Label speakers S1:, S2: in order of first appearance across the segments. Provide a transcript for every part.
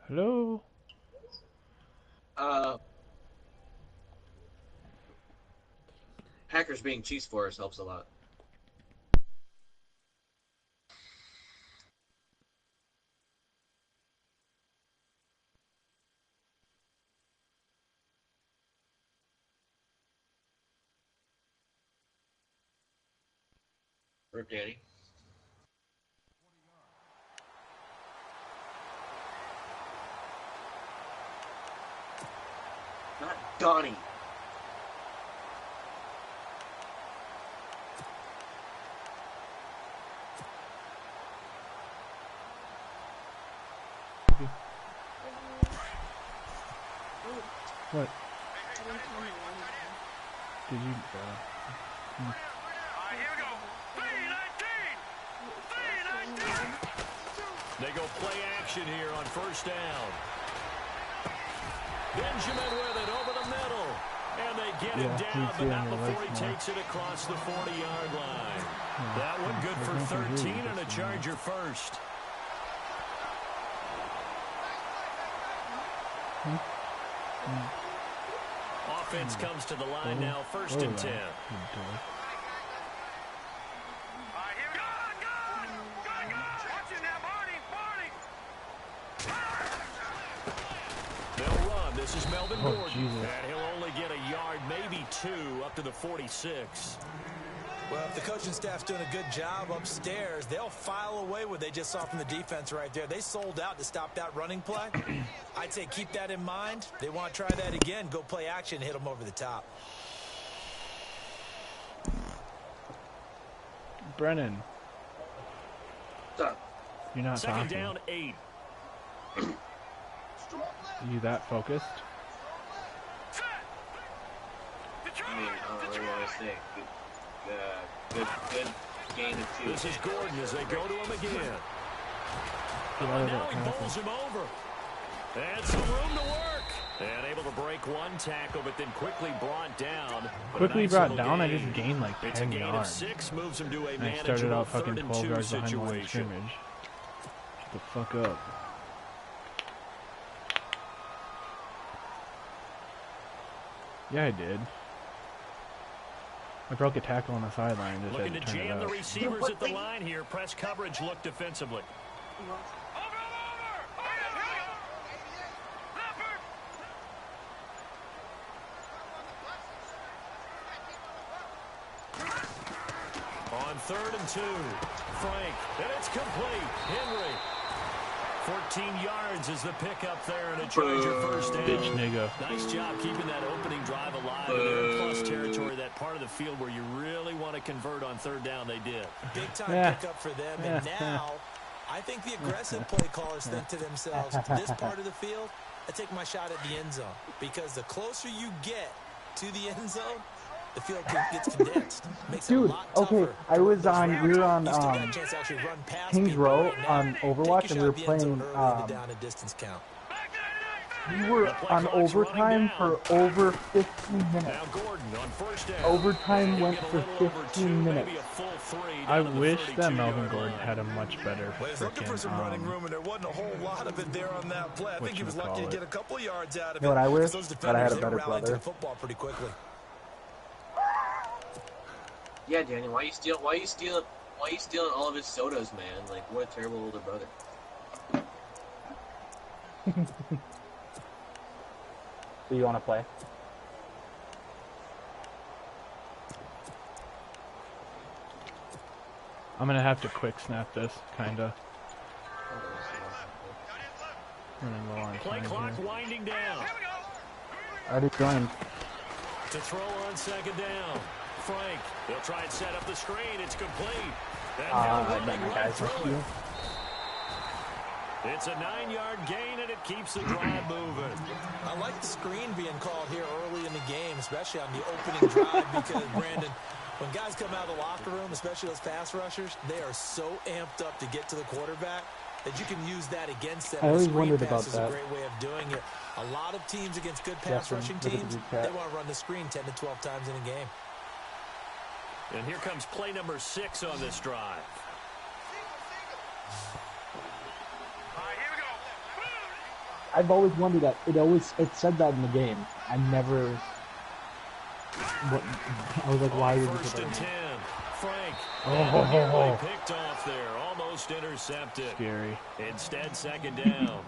S1: Hello?
S2: Packers being Chiefs for us helps a lot. Rip Danny. Not Donnie.
S1: What? Did you?
S3: Here we go. 3-19. They go play action here on first down. Benjamin with it over the middle. And they get it down, but not before he takes it across the 40-yard line. That one good for 13 and a Charger first. Offense comes to the line now, first and 10. They'll run. This is Melvin Gordon.
S1: Jesus.
S3: And he'll only get a yard, maybe two, up to the 46.
S4: Well, if the coaching staff's doing a good job upstairs, they'll file away what they just saw from the defense right there. They sold out to stop that running play. I'd say keep that in mind. They want to try that again. Go play action, hit them over the top.
S1: Brennan.
S2: Stop.
S1: You're not
S3: Second
S1: talking.
S3: down, 8.
S1: Are you that focused?
S2: I mean, I don't really want to say. Good gain of two.
S3: This is Gordon as they go to him again.
S1: Get out of
S3: Now
S1: that
S3: he bowls
S1: tackle.
S3: him over. And some room to work. And able to break one tackle, but then quickly brought down.
S1: Quickly brought down, I just gained like
S3: It's
S1: 10
S3: a gain of
S1: yards.
S3: 6, moves him to a
S1: And I started
S3: manageable
S1: out fucking
S3: 3rd and
S1: 12
S3: 2
S1: yards behind the line of
S3: situation.
S1: scrimmage. Shut the fuck up. Yeah, I did. I broke a tackle on the sideline. Just
S3: Looking
S1: had
S3: to
S1: to turn
S3: jam
S1: it
S3: the
S1: up.
S3: receivers at the line here. Press coverage look defensively. On 3rd and 2, Frank, and it's complete. Henry, 14 yards is the pickup there, and a Charger first down.
S1: Bitch nigga.
S3: Nice job keeping that opening drive alive. And they're in plus territory, that part of the field where you really want to convert on 3rd down. They did.
S4: Big time
S1: Yeah.
S4: pickup for them. And now I think the aggressive play callers think to themselves, this part of the field, I take my shot at the end zone. Because the closer you get to the end zone, the field gets condensed. Makes it a
S5: Dude,
S4: lot
S5: okay,
S4: tougher.
S5: I was on, we were on
S4: You still got a chance to actually run past
S5: Kings
S4: people
S5: Row
S4: right now.
S5: on Overwatch,
S4: Take
S5: and
S4: your
S5: we were
S4: shot at the end zone
S5: playing,
S4: early in the down and distance count.
S5: we were on overtime for over 15
S3: Now
S5: minutes.
S3: Gordon on first down.
S5: Overtime
S3: And he'll
S5: went
S3: get a
S5: for
S3: little over
S5: 15
S3: 2,
S5: minutes.
S3: maybe a full 3
S1: I
S3: down to the
S1: wish that
S3: 32-yard
S1: Melvin Gordon
S3: line.
S1: had a much better
S4: Well, he's looking for some running room, and there wasn't a whole lot of it there on that play. I think he was lucky to get a couple yards out of it.
S5: You know what I wish?
S4: Those
S5: That I had a
S4: defenders, they
S5: better
S4: were rallying to
S5: brother.
S4: the football pretty quickly.
S2: Yeah, Daniel, why you stealing all of his sodas, man? Like, what a terrible older brother.
S5: Do you want to play?
S1: I'm gonna have to quick snap this, kinda. Running low on
S3: Play
S1: time
S3: clock
S1: here.
S3: winding down.
S5: I already joined.
S3: To throw on 2nd down. Frank, they'll try and set up the screen. It's complete. And now running
S5: my
S3: right
S5: guys
S3: through
S5: with
S3: it.
S5: you.
S3: It's a 9-yard gain, and it keeps the drive moving.
S4: I like the screen being called here early in the game, especially on the opening drive, because, Brandon, when guys come out of the locker room, especially those pass rushers, they are so amped up to get to the quarterback that you can use that against them.
S5: I always
S4: The screen
S5: wondered
S4: pass
S5: about
S4: is
S5: that.
S4: a great way of doing it. A lot of teams against good pass
S5: Justin,
S4: rushing
S5: look at the
S4: teams,
S5: group chat.
S4: they want to run the screen 10 to 12 times in a game.
S3: And here comes play number 6 on this drive.
S5: I've always wondered that. It said that in the game. I never. I was like, why would you
S3: First
S5: put
S3: and
S5: that in?
S3: 10. Frank.
S5: Oh.
S3: Nearly picked off there. Almost intercepted.
S1: Scary.
S3: Instead, second down.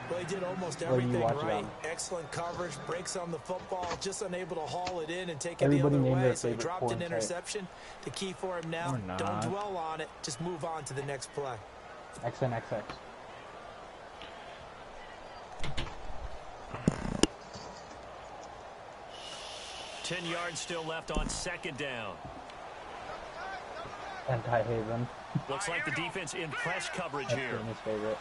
S4: Well, he did almost
S5: Where do you
S4: everything
S5: watch it
S4: right.
S5: on?
S4: Excellent coverage, breaks on the football, just unable to haul it in and take it
S5: Everybody
S4: the other
S5: named their
S4: way. So he
S5: favorite
S4: dropped
S5: porn
S4: an
S5: site.
S4: interception. The key for him now,
S1: Or not.
S4: don't dwell on it. Just move on to the next play.
S5: XNXX.
S3: Ten yards still left on second down.
S5: Anti-Haven.
S3: Looks like the defense in press coverage
S5: That's
S3: here.
S5: Jamie's favorite.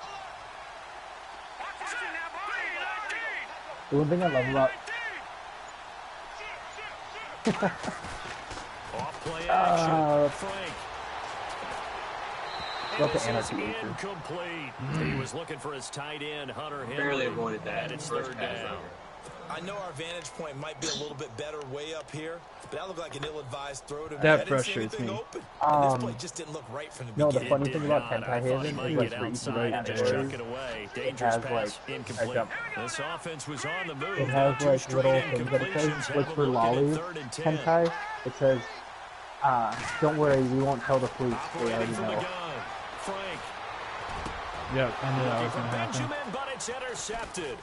S5: The one thing I love about
S3: Off play action. Frank.
S5: Love the
S3: This is
S5: anarchy feature.
S3: incomplete. He was looking for his tight end, Hunter Henry.
S2: Barely avoided that.
S3: And it's
S2: First
S3: third
S2: pass
S3: down.
S2: ever.
S4: I know our vantage point might be a little bit better way up here, but that looked like an ill-advised throw to me.
S1: That
S4: I didn't see
S1: frustrates
S4: anything
S1: me.
S4: open. And this play just didn't look right from the
S5: No, the
S4: beginning.
S5: funny thing about Anti-Haven is like
S3: get
S5: for each of
S3: outside
S5: the
S3: and just chuck
S5: categories,
S3: it away.
S5: it
S3: Dangerous
S5: has
S3: pass,
S5: like
S3: incomplete.
S5: a
S3: This offense was on the move.
S5: it
S3: Now
S5: has
S3: two
S5: like
S3: straight
S5: little things that it
S3: incompletions
S5: says,
S3: have
S5: like
S3: them
S5: for
S3: looking at
S5: lolly
S3: third and 10.
S5: hentai, it says, don't worry, we won't tell the police, they
S3: Operating
S5: already
S3: from the
S5: know.
S3: gun. Frank
S1: Yep, I knew that
S3: looking
S1: was
S3: for
S1: gonna happen.
S3: Benjamin, but it's intercepted.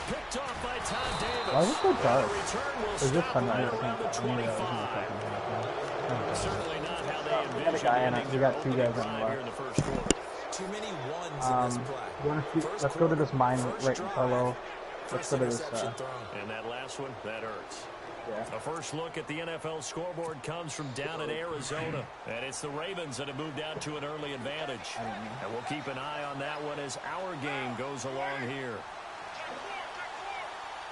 S3: Picked off by Tom Davis.
S5: Why is it so dark?
S3: The return will
S5: Is this
S3: stop
S5: sunlight?
S3: right around the
S5: I knew that was gonna
S3: 25.
S5: happen.
S3: Certainly not how they
S5: We got a
S3: envisioned
S5: guy in it.
S3: ending
S5: We
S3: their
S5: got two
S3: opening
S5: guys on the
S3: drive
S5: left.
S3: here in the first quarter.
S4: Too many ones in this play.
S5: You wanna see,
S4: First
S5: let's go to this
S4: quarter,
S5: mine
S4: first
S5: right in
S4: drive,
S5: Carlo. Let's
S4: First
S5: go to this,
S4: interception thrown.
S3: And that last one, that hurts.
S5: yeah.
S3: A first look at the NFL scoreboard comes from down in Arizona. And it's the Ravens that have moved out to an early advantage. And we'll keep an eye on that one as our game goes along here.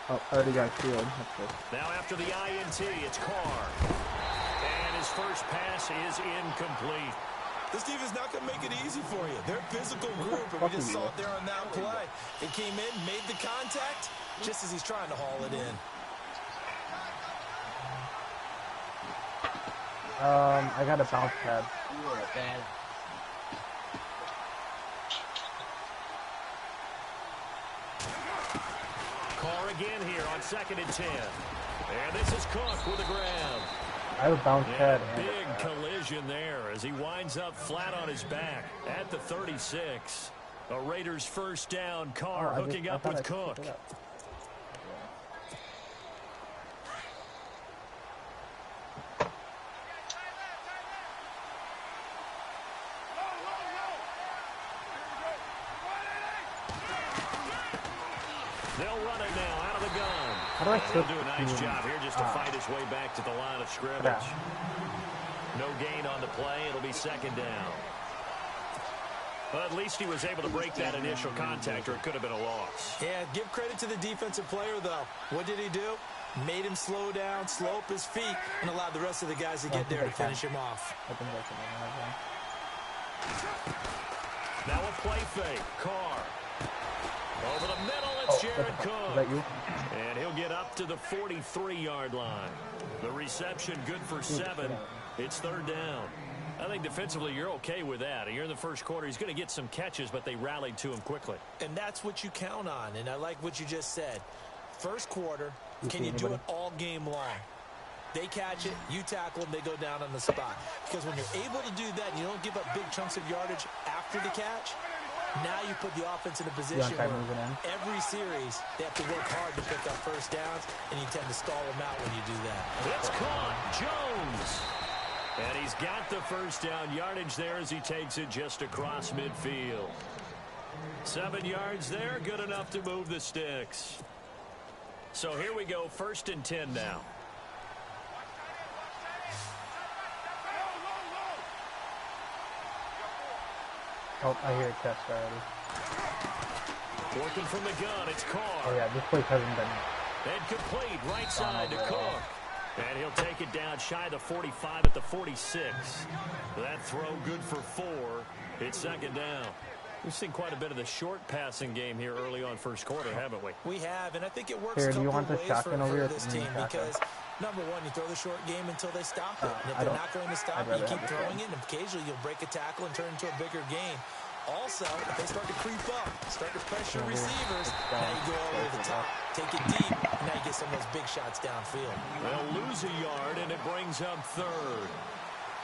S5: Oh, I already got killed. That's good.
S3: Now after the INT, it's Carr. And his first pass is incomplete.
S4: This defense not going to make it easy for you. They're a physical group, and we just saw it there on that play. It came in, made the contact, just as he's trying to haul it in.
S5: I got a bounce pad.
S2: You are bad.
S3: Carr again here on second and 10. And this is Cook with a grab.
S5: I have a bounce pad
S3: And
S5: and
S3: big collision there as he winds up flat on his back at the 36. A Raiders first down. Carr hooking up with Cook. They'll run it now out of the gun.
S5: How do I
S3: He'll
S5: flip
S3: do a nice
S5: between,
S3: job here just to fight his way back to the line of scrimmage.
S5: Yeah.
S3: No gain on the play. It'll be second down. But at least he was able to break that initial contact, or it could have been a loss.
S4: Yeah, give credit to the defensive player, though. What did he do? Made him slow down, slow up his feet, and allowed the rest of the guys to get there to finish him off.
S5: I think that's an
S3: Now a play fake. Carr. Over the middle, it's Jared
S5: Is
S3: Cook.
S5: that you?
S3: And he'll get up to the 43-yard line. The reception good for 7. It's third down. I think defensively you're okay with that. You're in the first quarter. He's going to get some catches, but they rallied to him quickly.
S4: And that's what you count on, and I like what you just said. First quarter, can you do it all game long? They catch it, you tackle them, they go down on the spot. Because when you're able to do that and you don't give up big chunks of yardage after the catch, now you put the offense in a position where every series they have to work hard to pick up first downs, and you tend to stall them out when you do that.
S3: It's caught. Jones. And he's got the first down yardage there as he takes it just across midfield. 7 yards there, good enough to move the sticks. So here we go, first and 10 now.
S5: Oh, I hear a test already.
S3: Working from the gun, it's Carr.
S5: Oh yeah, this place hasn't been.
S3: And complete, right side to Cook. And he'll take it down shy of the 45 at the 46. That throw good for 4. It's second down. We've seen quite a bit of the short passing game here early on first quarter, haven't we?
S4: We have, and I think it works
S5: Here,
S4: a
S5: do you
S4: couple
S5: want
S4: of
S5: the
S4: ways
S5: shotgun over
S4: for
S5: here?
S4: this team because, number one, you throw the short game until they stop it. And if
S5: I
S4: they're
S5: don't-
S4: not going to stop
S5: I'd
S4: it, you
S5: rather
S4: keep
S5: have the
S4: throwing
S5: short.
S4: it, and occasionally you'll break a tackle and turn into a bigger gain. Also, if they start to creep up, start to pressure receivers, now you go all over the top, take it deep, and now you get some of those big shots downfield.
S3: They'll lose a yard, and it brings up third.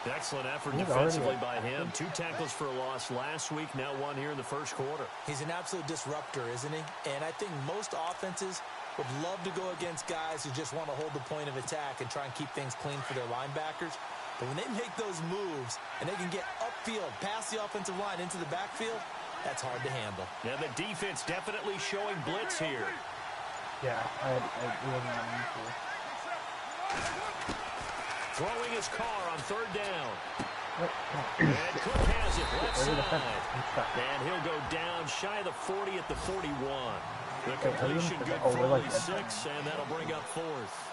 S3: Excellent effort defensively by him. 2 tackles for a loss last week, now 1 here in the first quarter.
S4: He's an absolute disruptor, isn't he? And I think most offenses would love to go against guys who just want to hold the point of attack and try and keep things clean for their linebackers. But when they make those moves and they can get upfield, past the offensive line into the backfield, that's hard to handle.
S3: Now the defense definitely showing blitz here.
S5: Yeah, I wasn't on
S3: Throwing his car on third down. And Cook has it left side. And he'll go down shy of the 40 at the 41. The completion good for only 6, and that'll bring up fourth.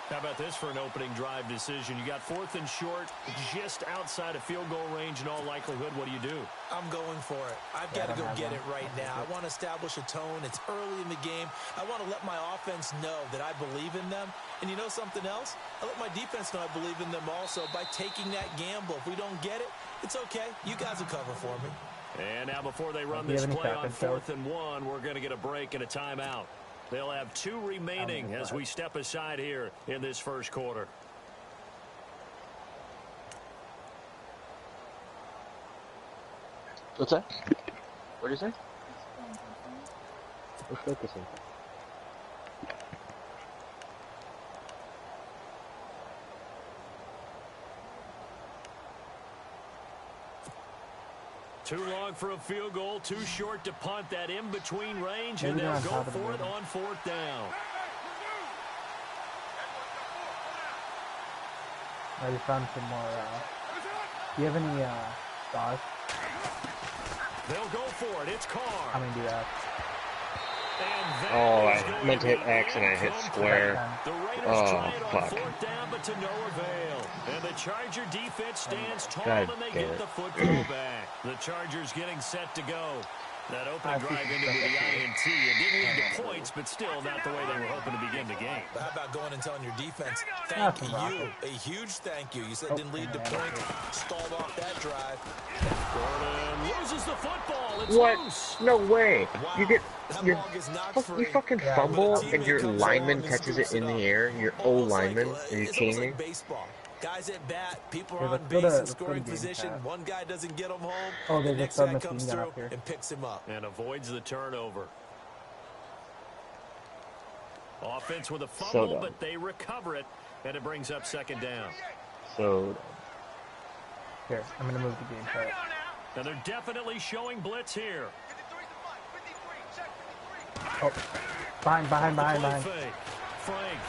S3: How about this for an opening drive decision? You got 4th and short, just outside of field goal range in all likelihood. What do?
S4: I'm going for it. I've got to go get it right now. I want to establish a tone. It's early in the game. I want to let my offense know that I believe in them. And you know something else? I let my defense know I believe in them also by taking that gamble. If we don't get it, it's okay. You guys will cover for me.
S3: And now before they run this play on 4th and 1, we're going to get a break and a timeout. They'll have 2 remaining as we step aside here in this first quarter.
S2: What's that? What did you say?
S6: We're focusing.
S3: Too long for a field goal, too short to punt that in-between range, and they'll go for it on 4th down.
S5: I just found some more, do you have any, sauce?
S3: They'll go for it, it's Carr.
S5: How many do you have?
S6: Oh, I meant to hit X and I hit square. Oh, fuck.
S3: 4th down, but to no avail. And the Charger defense stands tall,
S6: God
S3: and they
S6: damn
S3: get
S6: it.
S3: the football back. The Chargers getting set to go. That opening drive into the INT. It didn't lead to points, but still not the way they were hoping to begin the game.
S4: How about going and telling your defense, thank you, a huge thank you. You said it didn't lead to points, stalled off that drive.
S3: Gordon loses the football. It's
S6: What?
S3: loose.
S6: No way.
S4: Wow.
S6: You get you
S4: You
S6: fucking fumble and your lineman catches it in the air. Your lineman, and you're kidding me?
S4: Like baseball. Guys at bat, people are
S5: Yeah,
S4: on
S5: let's go
S4: base
S5: to-
S4: in
S5: let's go to
S4: scoring
S5: game
S4: position.
S5: chat.
S4: One guy doesn't get him home.
S5: Oh,
S4: the
S5: there's a
S4: next guy
S5: submachine
S4: comes
S5: gun
S4: through
S5: up here.
S4: and picks him up.
S3: And avoids the turnover. Offense with a
S6: So
S3: fumble,
S6: dumb.
S3: but they recover it, and it brings up 2nd down.
S6: So,
S5: Here, I'm gonna move the game chat.
S3: And they're definitely showing blitz here.
S5: Oh, behind.
S3: Fake. Frank.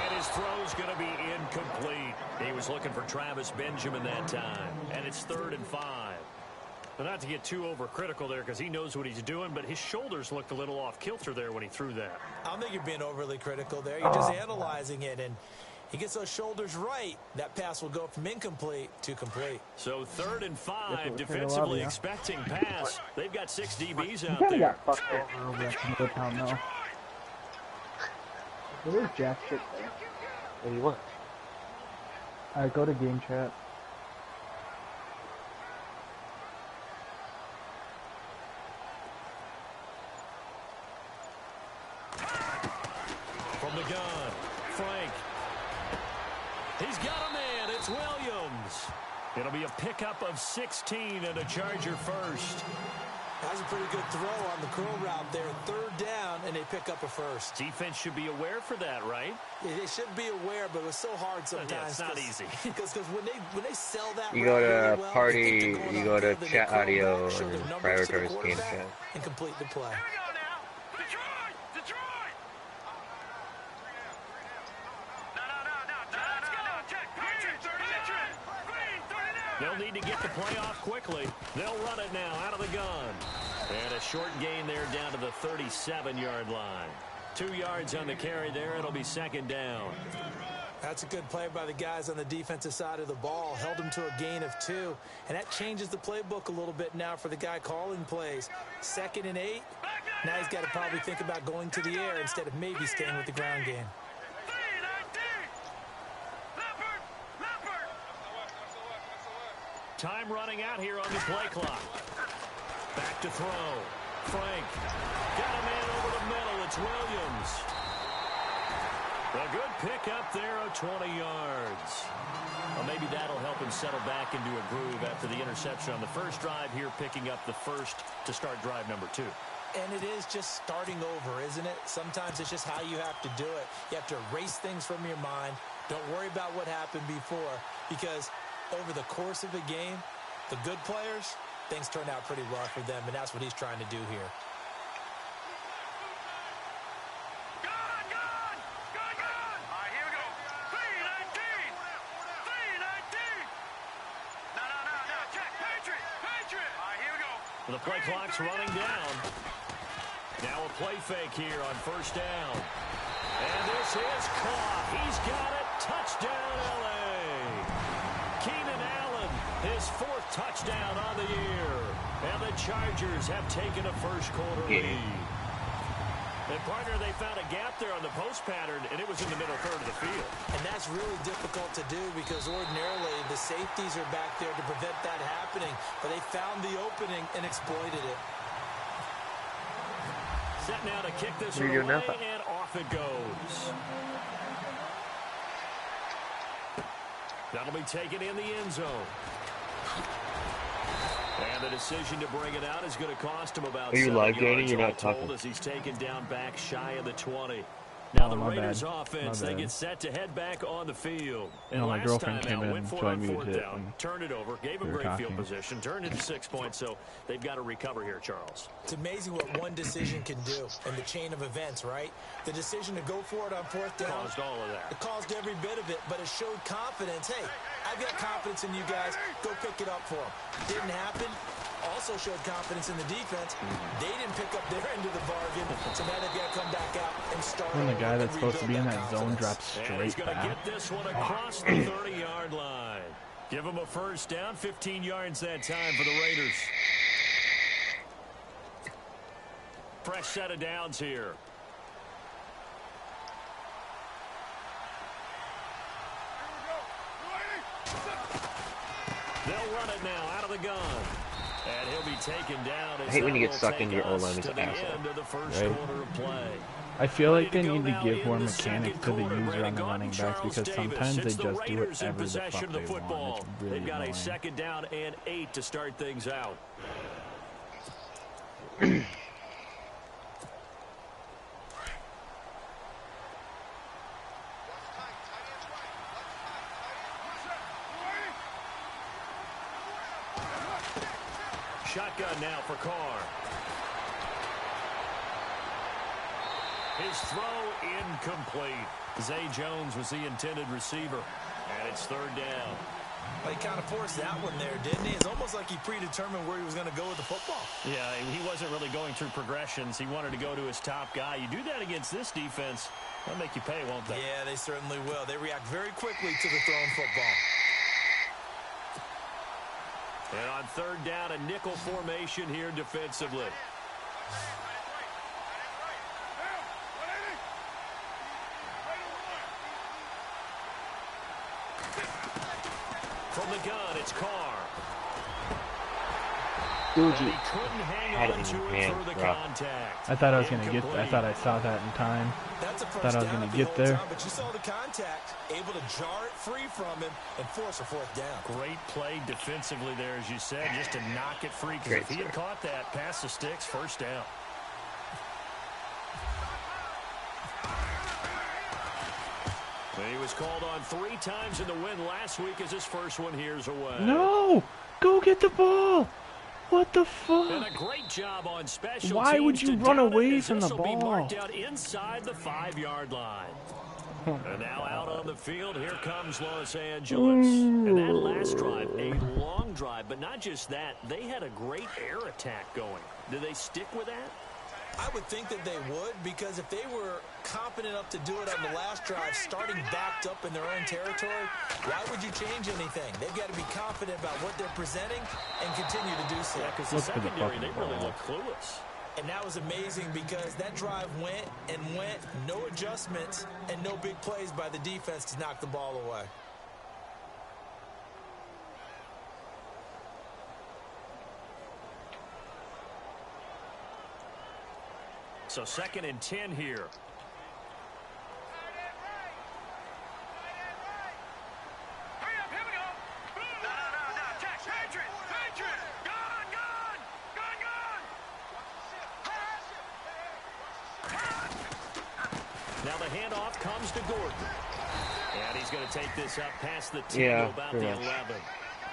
S3: And his throw's going to be incomplete. He was looking for Travis Benjamin that time. And it's 3rd and 5. But not to get too overcritical there because he knows what he's doing, but his shoulders looked a little off kilter there when he threw that.
S4: I don't think you're being overly critical there. You're just analyzing it, and he gets those shoulders right. That pass will go from incomplete to complete.
S3: So 3rd and 5,
S5: That's what
S3: defensively
S5: we're
S3: expecting pass. They've got 6 DBs
S5: You
S3: out
S5: kinda
S3: there.
S5: got fucked over at Middletown, though. There's jack shit there.
S6: what do you want?
S5: Alright, go to game chat.
S3: From the gun, Frank. He's got a man. It's Williams. It'll be a pickup of 16 and a Charger first.
S4: That's a pretty good throw on the curl route there. 3rd down, and they pick up a first.
S3: Defense should be aware for that, right?
S4: They should be aware, but it was so hard sometimes.
S3: Yeah, it's not easy.
S4: Because when they sell that,
S6: You go to
S4: really well,
S6: party,
S4: they think they're going
S6: you go to
S4: upfield, and they
S6: chat
S4: curl
S6: audio
S4: back, show
S6: and
S4: their numbers to the
S6: prioritize game
S4: quarterback,
S6: chat.
S4: and complete the play.
S3: They'll need to get the play off quickly. They'll run it now out of the gun. And a short gain there down to the 37-yard line. 2 yards on the carry there. It'll be 2nd down.
S4: That's a good play by the guys on the defensive side of the ball. Held them to a gain of 2. And that changes the playbook a little bit now for the guy calling plays. 2nd and 8. Now he's got to probably think about going to the air instead of maybe staying with the ground game.
S3: Time running out here on the play clock. Back to throw. Frank. Got a man over the middle. It's Williams. A good pick up there of 20 yards. Well, maybe that'll help him settle back into a groove after the interception on the first drive here, picking up the first to start drive number 2.
S4: And it is just starting over, isn't it? Sometimes it's just how you have to do it. You have to erase things from your mind. Don't worry about what happened before, because over the course of a game, the good players, things turn out pretty well for them, and that's what he's trying to do here.
S3: The play clock's running down. Now a play fake here on first down. And this is caught. He's got it. Touchdown, L.A. Keenan Allen, his 4th touchdown on the year. And the Chargers have taken a first-quarter lead. And, partner, they found a gap there on the post pattern, and it was in the middle third of the field.
S4: And that's really difficult to do because ordinarily the safeties are back there to prevent that happening. But they found the opening and exploited it.
S3: Set now to kick this one away, and off it goes. That'll be taken in the end zone. And the decision to bring it out is going to cost him about 7 yards all told as he's taken down back shy of the 20. Now the Raiders offense, they get set to head back on the field. And
S1: my girlfriend came in
S3: went for
S1: so I muted
S3: 4th
S1: it.
S3: down, turned it over, gave him great field position, turned into 6 points, so they've got to recover here, Charles.
S4: It's amazing what one decision can do in the chain of events, right? The decision to go for it on 4th down.
S3: Caused all of that.
S4: It caused every bit of it, but it showed confidence. Hey, I've got confidence in you guys. Go pick it up for them. Didn't happen. Also showed confidence in the defense. They didn't pick up their end of the bargain, so now they've got to come back out and start.
S1: When the guy that's supposed to be in that zone drops
S3: And
S1: straight
S3: he's going to
S1: back.
S3: get this one across the 30-yard line. Give him a first down, 15 yards that time for the Raiders. Fresh set of downs here. They'll run it now out of the gun. And he'll be taken down.
S6: I hate when you get sucked into your O-line as
S3: to
S6: an
S3: the
S6: asshole.
S3: end of the first
S1: Right.
S3: quarter of play.
S1: I feel like they
S3: Ready
S1: need to
S3: go
S1: give
S3: now
S1: more
S3: in the
S1: mechanics to the
S3: second quarter.
S1: user on the
S3: Brandon
S1: running backs
S3: Charles
S1: because sometimes
S3: Davis.
S1: they
S3: It's
S1: just
S3: the
S1: do
S3: Raiders in
S1: whatever the
S3: possession
S1: fuck
S3: of the
S1: they
S3: football.
S1: want. It's really
S3: They've got
S1: annoying.
S3: a second down and 8 to start things out. Shotgun now for Carr. His throw incomplete. Zay Jones was the intended receiver. And it's 3rd down.
S4: Well, he kind of forced that one there, didn't he? It's almost like he predetermined where he was going to go with the football.
S3: Yeah, he wasn't really going through progressions. He wanted to go to his top guy. You do that against this defense, they'll make you pay, won't they?
S4: Yeah, they certainly will. They react very quickly to the thrown football.
S3: And on 3rd down, a nickel formation here defensively. From the gun, it's Carr.
S6: Dude,
S3: And he couldn't hang
S6: had it
S3: on
S6: in
S3: to
S6: his
S3: it
S6: hand,
S3: through the
S6: bro.
S3: contact.
S1: I thought I was gonna get. I
S3: Incomplete.
S1: thought I saw that in time.
S4: That's a
S1: Thought
S4: first
S1: I was
S4: down
S1: gonna
S4: if he
S1: get
S4: holds
S1: there.
S4: on, but you saw the contact, able to jar it free from him and force a 4th down.
S3: Great play defensively there, as you said, just to knock it free. Because
S6: Great
S3: if he had
S6: start.
S3: caught that, past the sticks, first down. And he was called on 3 times in the win last week as his first one here's away.
S1: No, go get the ball. What the
S3: And
S1: fuck?
S3: a great job on special
S1: Why
S3: teams
S1: would you
S3: to
S1: run
S3: down it,
S1: away
S3: as
S1: from the
S3: this'll be
S1: ball?
S3: marked out inside the 5-yard line. And now out on the field, here comes Los Angeles. And that last drive, a long drive, but not just that, they had a great air attack going. Do they stick with that?
S4: I would think that they would, because if they were competent enough to do it on the last drive, starting backed up in their own territory, why would you change anything? They've got to be confident about what they're presenting and continue to do so.
S3: Yeah, because the
S1: Look for the
S3: secondary, they
S1: fucking
S3: really
S1: ball.
S3: look clueless.
S4: And that was amazing because that drive went and went, no adjustments and no big plays by the defense to knock the ball away.
S3: So 2nd and 10 here. Now the handoff comes to Gordon. And he's going to take this up past the 10 to about the 11.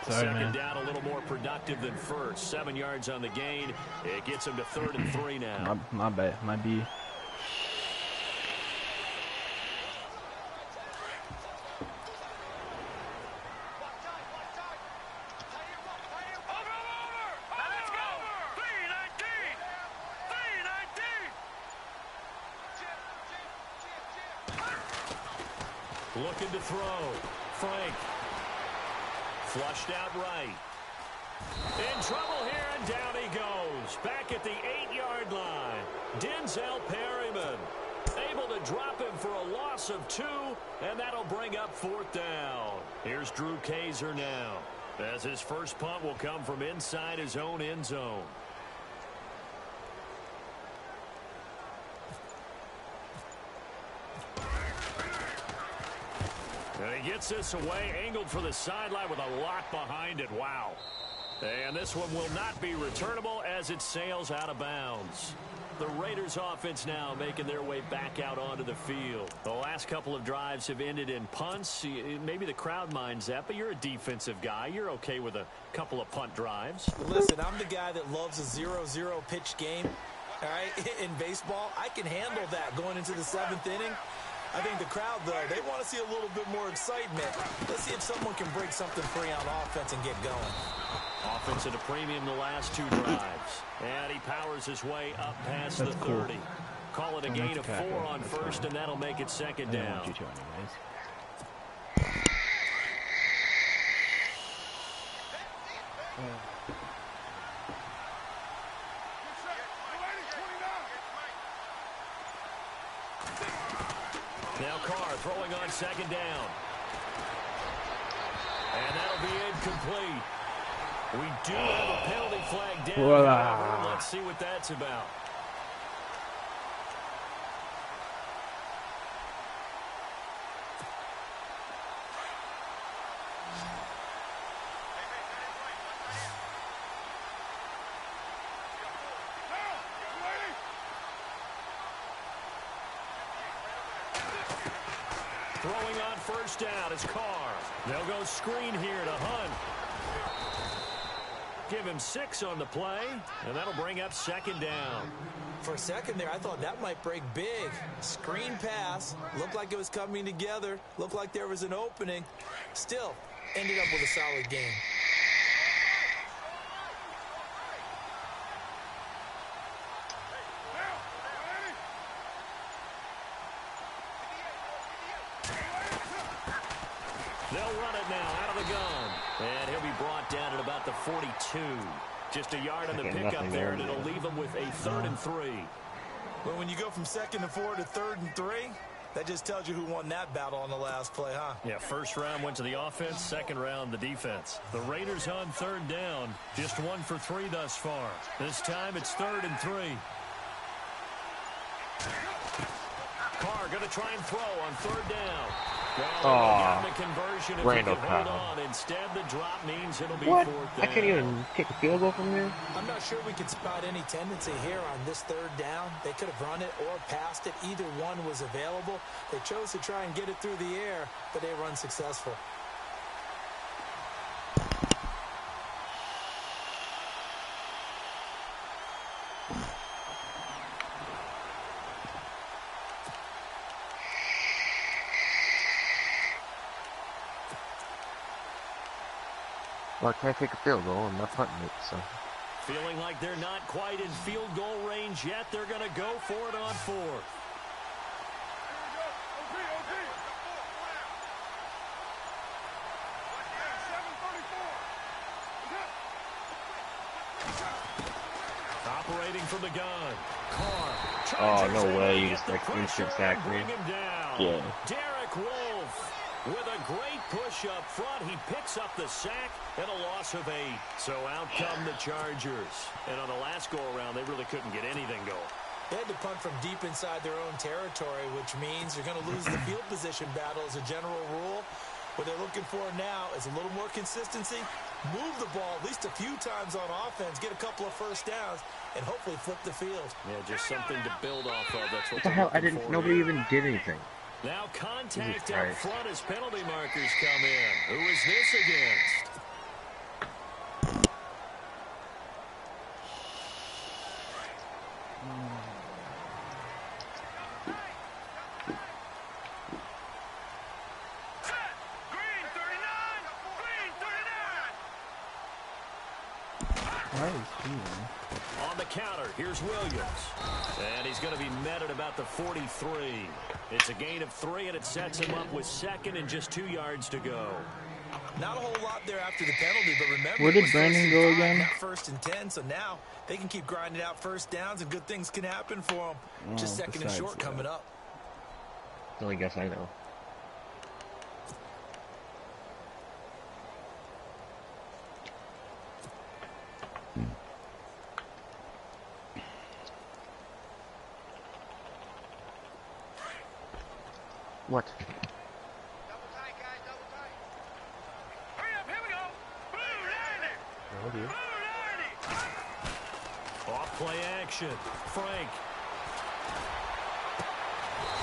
S1: Sorry,
S3: Second
S1: man.
S3: down, a little more productive than first. 7 yards on the gain. It gets him to 3rd and 3 now.
S1: My bad. Might be.
S3: Looking to throw. Frank. Flushed out right. In trouble here, and down he goes. Back at the 8-yard line. Denzel Perryman able to drop him for a loss of 2, and that'll bring up 4th down. Here's Drew Kaiser now, as his first punt will come from inside his own end zone. And he gets this away, angled for the sideline with a lot behind it. Wow. And this one will not be returnable as it sails out of bounds. The Raiders offense now making their way back out onto the field. The last couple of drives have ended in punts. Maybe the crowd minds that, but you're a defensive guy. You're okay with a couple of punt drives.
S4: Listen, I'm the guy that loves a 0-0 pitch game. All right, in baseball, I can handle that going into the 7th inning. I think the crowd, though, they want to see a little bit more excitement. Let's see if someone can break something free on offense and get going.
S3: Offense at a premium the last 2 drives. And he powers his way up past the 30. Call it a gain of 4 on first, and that'll make it 2nd down.
S1: I want you to anyways.
S3: Now Carr throwing on 2nd down. And that'll be incomplete. We do have a penalty flag down.
S1: Voila.
S3: Let's see what that's about. Throwing on 1st down is Carr. They'll go screen here to Hunt. Give him 6 on the play, and that'll bring up 2nd down.
S4: For a second there, I thought that might break big. Screen pass. Looked like it was coming together. Looked like there was an opening. Still, ended up with a solid game.
S3: They'll run it now out of the gun. And he'll be brought down at about the 42. Just a yard on the pickup there, and it'll leave him with a 3rd and 3.
S4: Well, when you go from 2nd and 4 to 3rd and 3, that just tells you who won that battle on the last play, huh?
S3: Yeah, 1st round went to the offense, 2nd round the defense. The Raiders on 3rd down, just 1 for 3 thus far. This time it's 3rd and 3. Carr going to try and throw on 3rd down. Well, the conversion if
S6: Randall
S3: he can hold
S6: Cobb.
S3: on. Instead, the drop means it'll be
S6: What?
S3: 4th down.
S6: I can't even kick a field goal from there?
S4: I'm not sure we could spot any tendency here on this 3rd down. They could have run it or passed it. Either one was available. They chose to try and get it through the air, but they were unsuccessful.
S6: Well, I can't kick a field goal. I'm not punting it, so.
S3: Feeling like they're not quite in field goal range yet. They're going to go for it on 4th. Operating from the gun. Carr.
S6: Oh, no
S3: charges
S6: way.
S3: in,
S6: You
S3: get
S6: just
S3: the
S6: like
S3: pressure
S6: instant
S3: and
S6: sack me.
S3: bring him down.
S6: Yeah.
S3: Derek Wolfe with a great push up front. He picks up the sack and a loss of 8. So out come the Chargers. And on the last go-around, they really couldn't get anything going.
S4: They had to punt from deep inside their own territory, which means you're going to lose the field position battle as a general rule. What they're looking for now is a little more consistency, move the ball at least a few times on offense, get a couple of first downs, and hopefully flip the field.
S3: Yeah, just something to build off of. That's
S6: What the hell? Nobody even did anything.
S3: Now contact up front as penalty markers come in. Who is this against? On the counter, here's Williams. And he's going to be met at about the 43. It's a gain of 3, and it sets him up with 2nd and just 2 yards to go.
S4: Not a whole lot there after the penalty, but remember,
S5: where did Brandon go again?
S4: 1st and 10, so now they can keep grinding out first downs, and good things can happen for them. Just 2nd and short coming up.
S6: The only guess I know. What?
S1: Double tight, guys, double tight. Hurry up, here we go. Blue 90.
S5: Oh,
S1: Blue 90.
S3: Off play action. Frank.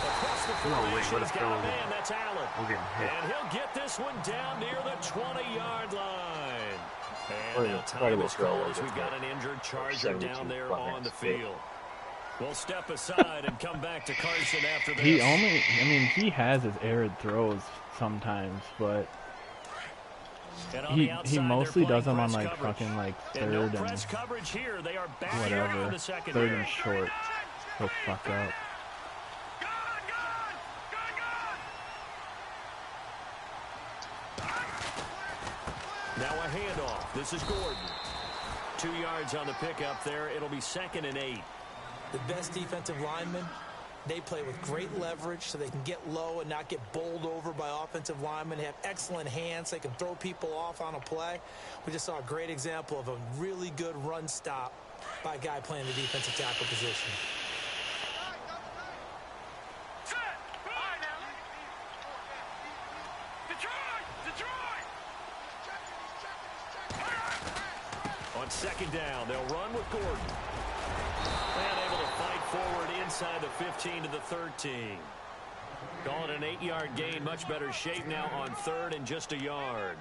S3: Across the formation, he's got a man. That's Allen. And he'll get this one down near the 20-yard line. And now time is called as we've got an injured Charger down there on the field. We'll step aside and come back to Carson after this.
S5: He has his errant throws sometimes, but he mostly does them on like fucking like 3rd and
S3: press coverage here. They are back
S5: whatever,
S3: in the
S5: 3rd and short. He'll fuck up.
S3: Now a handoff. This is Gordon. 2 yards on the pickup there. It'll be 2nd and 8.
S4: The best defensive linemen, they play with great leverage so they can get low and not get bowled over by offensive linemen. They have excellent hands. They can throw people off on a play. We just saw a great example of a really good run stop by a guy playing the defensive tackle position.
S3: On 2nd down, they'll run with Gordon. And able to fight forward inside the 15 to the 13. Call it an 8-yard gain. Much better shape now on 3rd and just a yard.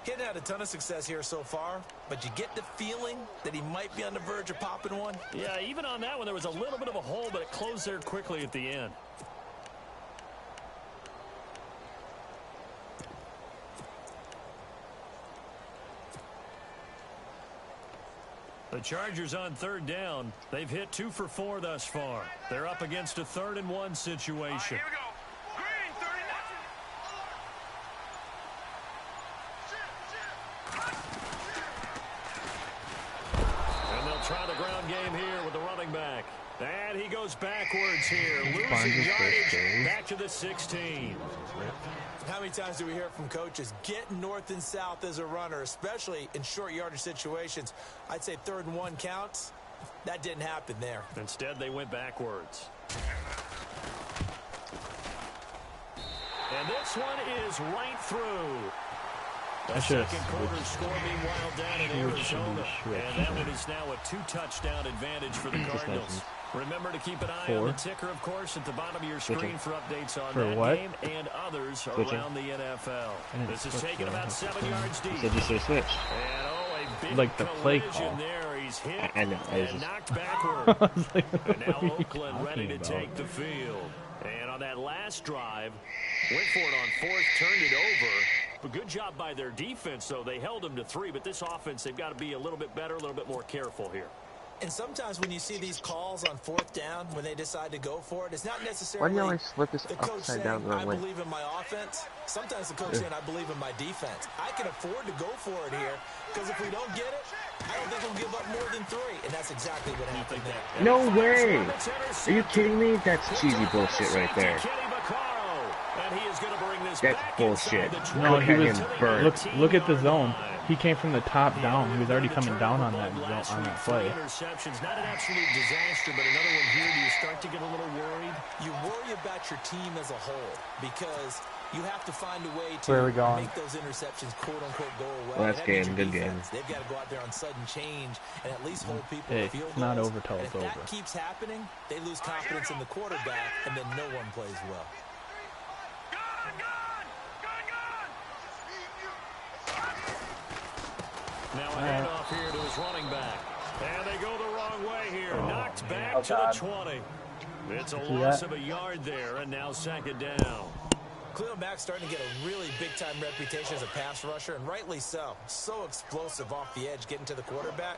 S4: He hadn't had a ton of success here so far, but you get the feeling that he might be on the verge of popping one.
S3: Yeah, even on that one, there was a little bit of a hole, but it closed there quickly at the end. The Chargers on 3rd down. They've hit 2 for 4 thus far. They're up against a 3rd and 1 situation.
S1: Here we go. Green 39.
S3: And they'll try the ground game here with the running back. And he goes backwards here. Losing yardage back to the 16.
S4: How many times do we hear from coaches, get north and south as a runner, especially in short yardage situations? I'd say 3rd and 1 counts. That didn't happen there.
S3: Instead, they went backwards. And this one is right through. The second quarter score, meanwhile, down in Arizona. And that one is now a 2-touchdown advantage for the Cardinals. Remember to keep an eye on the ticker, of course, at the bottom of your screen for updates on that game and others around the NFL. This is taken about 7 yards deep.
S6: So just say switch.
S3: And a big
S5: like the play
S3: collision
S5: call.
S3: There. He's hit
S6: I know.
S3: and knocked backward. And now
S5: What are you
S3: Oakland ready to
S5: talking
S3: take the field. And on that last drive, went for it on 4th, turned it over. But good job by their defense, though. They held them to 3, but this offense, they've got to be a little bit better, a little bit more careful here.
S4: And sometimes when you see these calls on 4th down, when they decide to go for it, it's not
S6: Why
S4: necessarily
S6: do you always flip this
S4: the coach
S6: upside
S4: saying,
S6: down the wrong
S4: I
S6: way?
S4: believe in my offense. Sometimes the coach saying, I believe in my defense. I can afford to go for it here, because if we don't get it, I don't think we'll give up more than 3. And that's exactly what happened there.
S6: No way! Are you kidding me? That's cheesy bullshit right there.
S3: Kenny Vaccaro, and he is going to bring this is
S6: That's
S3: back
S6: bullshit.
S3: inside the
S5: No,
S3: 20.
S5: he
S6: Look at
S5: was.
S6: him burn.
S5: Look at the zone.
S3: line.
S5: He came from the top down. He was already
S3: The
S5: coming down on
S3: turnover
S5: that
S3: last
S5: on
S3: week,
S5: that play.
S3: 3 interceptions, not an absolute disaster, but another one here. Do you start to get a little worried?
S4: You worry about your team as a whole because you have to find a way to
S5: Where are we going?
S4: make those interceptions quote-unquote go away.
S6: Last
S4: That means
S6: game,
S4: your
S6: good game.
S4: defense, they've got to go out there on sudden change and at least hold people
S5: Hey,
S4: to field
S5: it's not
S4: goals.
S5: over till
S4: And
S5: it's
S4: if
S5: over.
S4: that keeps happening, they lose confidence in the quarterback, and then no one plays well.
S3: Now a handoff here to his running back. And they go the wrong way here. Knocked back
S5: Oh,
S3: to
S5: God.
S3: the 20. It's a
S5: See
S3: loss
S5: that?
S3: of a yard there, and now second down.
S4: Khalil Mack's starting to get a really big-time reputation as a pass rusher, and rightly so. So explosive off the edge, getting to the quarterback.